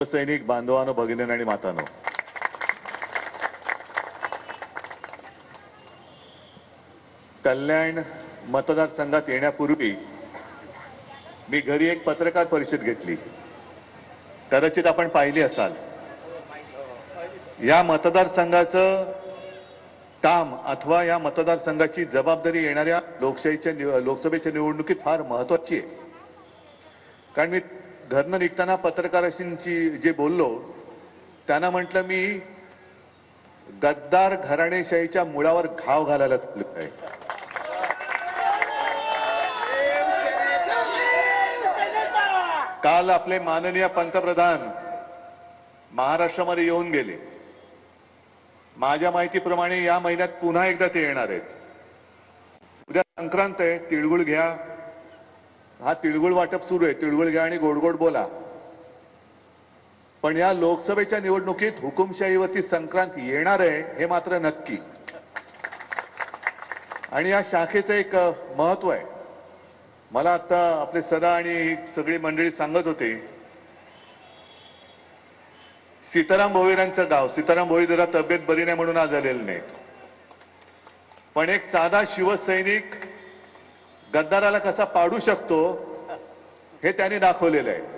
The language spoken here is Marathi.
सैनिक बांधवानो भगिनी आणि मातानो, कल्याण मतदारसंघात येण्यापूर्वी मी घरी एक पत्रकार परिषद घेतली. कदाचित आपण पाहिली असाल. या मतदारसंघाचं काम अथवा या मतदारसंघाची जबाबदारी येणाऱ्या लोकसभेच्या निवडणुकीत फार महत्त्वाची आहे. कारण मी घरनं निघताना पत्रकारांशी जे बोललो त्यांना म्हटलं मी गद्दार घराणेशाहीच्या मुळावर घाव घालायला चाललो आहे. काल आपले माननीय पंतप्रधान महाराष्ट्रामध्ये येऊन गेले. माझ्या माहितीप्रमाणे या महिन्यात पुन्हा एकदा ते येणार आहेत. उद्या संक्रांत आहे, तिळगुळ घ्या. हा तिळगुळ वाटप सुरू आहे. तिळगुळ घ्या आणि गोड गोड बोला. पण या लोकसभेच्या निवडणुकीत हुकुमशाहीवरती संक्रांत येणार आहे हे मात्र नक्की. आणि या शाखेचं एक महत्व आहे. मला आता आपले सदा आणि सगळी मंडळी सांगत होते, सीताराम भोईरांचं गाव, सीताराम भोई जरा तब्येत बरी नाही म्हणून आज आलेले नाहीत, पण एक साधा शिवसैनिक गद्दाराला कसा पाडू शकतो हे त्यांनी दाखवलेलं आहे.